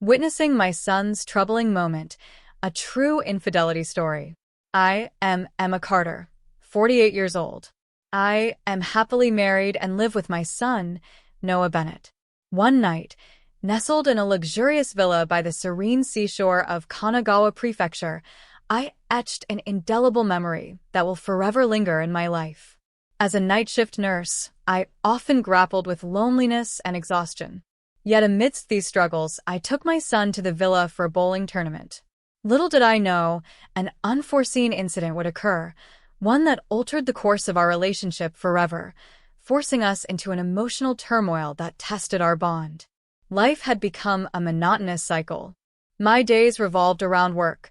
Witnessing my son's troubling moment, a true infidelity story. I am Emma Carter, 48 years old. I am happily married and live with my son, Noah Bennett. One night, nestled in a luxurious villa by the serene seashore of Kanagawa Prefecture, I etched an indelible memory that will forever linger in my life. As a night shift nurse, I often grappled with loneliness and exhaustion. Yet amidst these struggles, I took my son to the villa for a bowling tournament. Little did I know, an unforeseen incident would occur, one that altered the course of our relationship forever, forcing us into an emotional turmoil that tested our bond. Life had become a monotonous cycle. My days revolved around work,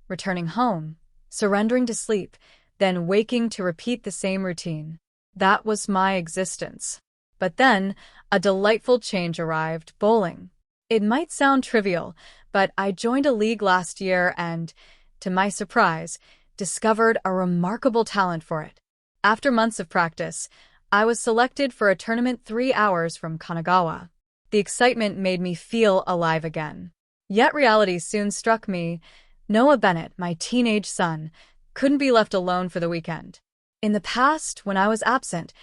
returning home, surrendering to sleep, then waking to repeat the same routine. That was my existence. But then, a delightful change arrived: bowling. It might sound trivial, but I joined a league last year and, to my surprise, discovered a remarkable talent for it. After months of practice, I was selected for a tournament 3 hours from Kanagawa. The excitement made me feel alive again. Yet reality soon struck me. Noah Bennett, my teenage son, couldn't be left alone for the weekend. In the past, when I was absent,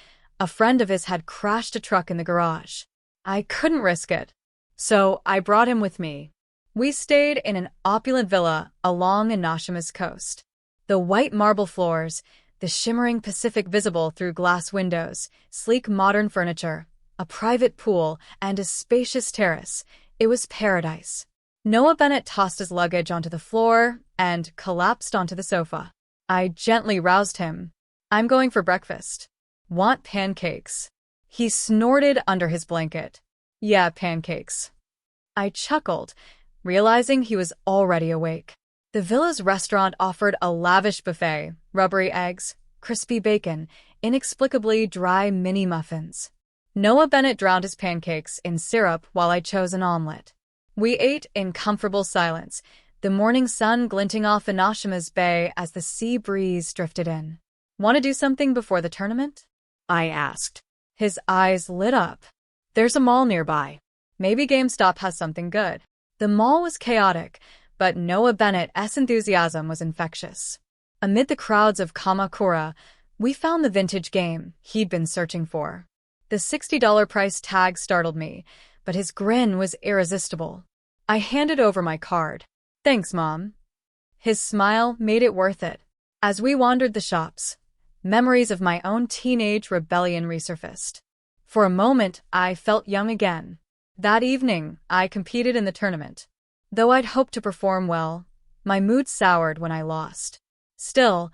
a friend of his had crashed a truck in the garage. I couldn't risk it, so I brought him with me. We stayed in an opulent villa along Inashima's coast. The white marble floors, the shimmering Pacific visible through glass windows, sleek modern furniture, a private pool, and a spacious terrace. It was paradise. Noah Bennett tossed his luggage onto the floor and collapsed onto the sofa. I gently roused him. "I'm going for breakfast. Want pancakes?" He snorted under his blanket. "Yeah, pancakes." I chuckled, realizing he was already awake. The villa's restaurant offered a lavish buffet: rubbery eggs, crispy bacon, inexplicably dry mini muffins. Noah Bennett drowned his pancakes in syrup while I chose an omelet. We ate in comfortable silence, the morning sun glinting off Inashima's bay as the sea breeze drifted in. "Want to do something before the tournament?" I asked. His eyes lit up. "There's a mall nearby. Maybe GameStop has something good." The mall was chaotic, but Noah Bennett's enthusiasm was infectious. Amid the crowds of Kamakura, we found the vintage game he'd been searching for. The $60 price tag startled me, but his grin was irresistible. I handed over my card. "Thanks, Mom." His smile made it worth it. As we wandered the shops, memories of my own teenage rebellion resurfaced. For a moment, I felt young again. That evening, I competed in the tournament. Though I'd hoped to perform well, my mood soured when I lost. Still,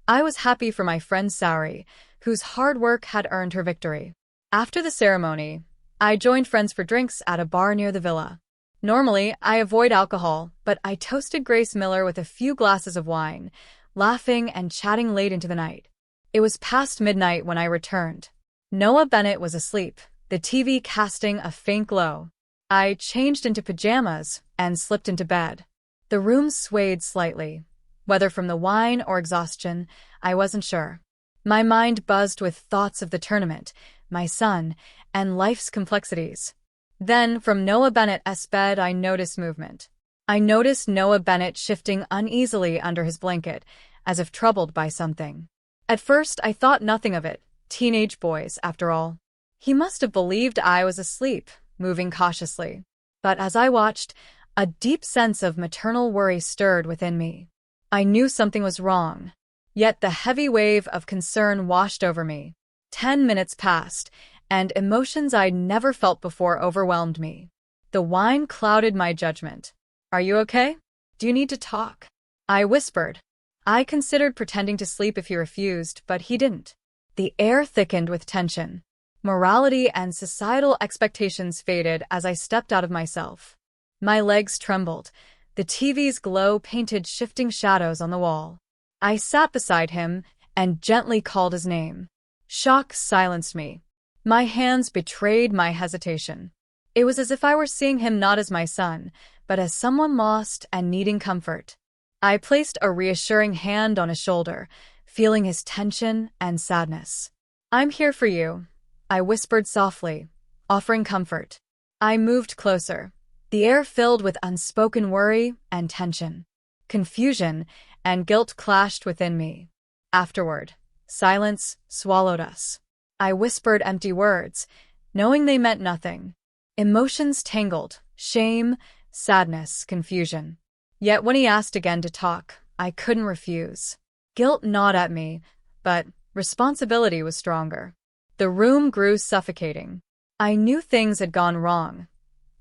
I was happy for my friend Saori, whose hard work had earned her victory. After the ceremony, I joined friends for drinks at a bar near the villa. Normally, I avoid alcohol, but I toasted Grace Miller with a few glasses of wine, laughing and chatting late into the night. It was past midnight when I returned. Noah Bennett was asleep, the TV casting a faint glow. I changed into pajamas and slipped into bed. The room swayed slightly. Whether from the wine or exhaustion, I wasn't sure. My mind buzzed with thoughts of the tournament, my son, and life's complexities. Then, from Noah Bennett's bed, I noticed movement. I noticed Noah Bennett shifting uneasily under his blanket, as if troubled by something. At first, I thought nothing of it. Teenage boys, after all. He must have believed I was asleep, moving cautiously. But as I watched, a deep sense of maternal worry stirred within me. I knew something was wrong. Yet the heavy wave of concern washed over me. 10 minutes passed, and emotions I'd never felt before overwhelmed me. The wine clouded my judgment. "Are you okay? Do you need to talk?" I whispered. I considered pretending to sleep if he refused, but he didn't. The air thickened with tension. Morality and societal expectations faded as I stepped out of myself. My legs trembled. The TV's glow painted shifting shadows on the wall. I sat beside him and gently called his name. Shock silenced me. My hands betrayed my hesitation. It was as if I were seeing him not as my son, but as someone lost and needing comfort. I placed a reassuring hand on his shoulder, feeling his tension and sadness. "I'm here for you," I whispered softly, offering comfort. I moved closer, the air filled with unspoken worry and tension. Confusion and guilt clashed within me. Afterward, silence swallowed us. I whispered empty words, knowing they meant nothing. Emotions tangled, shame, sadness, confusion. Yet when he asked again to talk, I couldn't refuse. Guilt gnawed at me, but responsibility was stronger. The room grew suffocating. I knew things had gone wrong,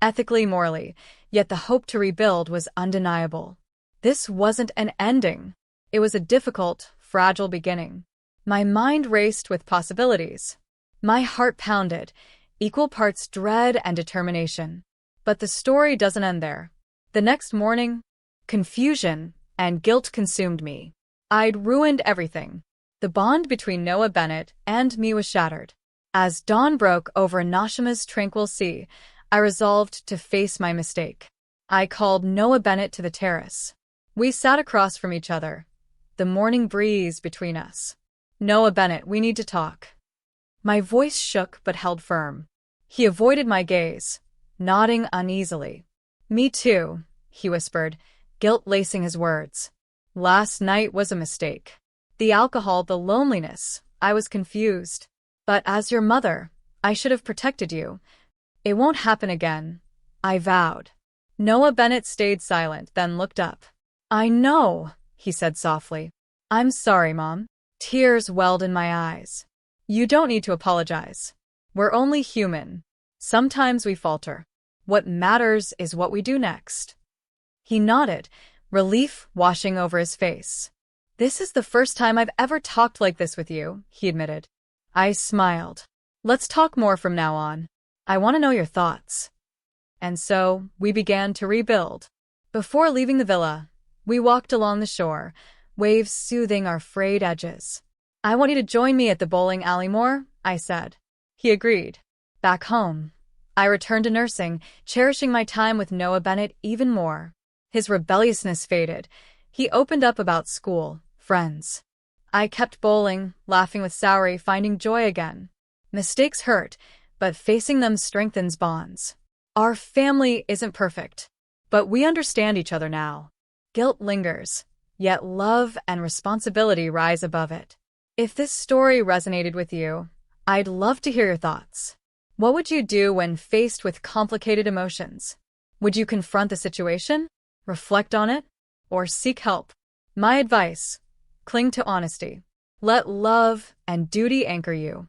ethically, morally, yet the hope to rebuild was undeniable. This wasn't an ending. It was a difficult, fragile beginning. My mind raced with possibilities. My heart pounded, equal parts dread and determination. But the story doesn't end there. The next morning, confusion and guilt consumed me. I'd ruined everything. The bond between Noah Bennett and me was shattered. As dawn broke over Nashima's tranquil sea, I resolved to face my mistake. I called Noah Bennett to the terrace. We sat across from each other, the morning breeze between us. "Noah Bennett, we need to talk." My voice shook but held firm. He avoided my gaze, nodding uneasily. "Me too," he whispered, guilt lacing his words. "Last night was a mistake. The alcohol, the loneliness, I was confused. But as your mother, I should have protected you. It won't happen again, I vowed." Noah Bennett stayed silent, then looked up. "I know," he said softly. "I'm sorry, Mom." Tears welled in my eyes. "You don't need to apologize. We're only human. Sometimes we falter. What matters is what we do next." He nodded, relief washing over his face. "This is the first time I've ever talked like this with you," he admitted. I smiled. "Let's talk more from now on. I want to know your thoughts." And so, we began to rebuild. Before leaving the villa, we walked along the shore, waves soothing our frayed edges. "I want you to join me at the bowling alley more," I said. He agreed. Back home, I returned to nursing, cherishing my time with Noah Bennett even more. His rebelliousness faded. He opened up about school, friends. I kept bowling, laughing with Saori, finding joy again. Mistakes hurt, but facing them strengthens bonds. Our family isn't perfect, but we understand each other now. Guilt lingers, yet love and responsibility rise above it. If this story resonated with you, I'd love to hear your thoughts. What would you do when faced with complicated emotions? Would you confront the situation, reflect on it, or seek help? My advice: cling to honesty. Let love and duty anchor you.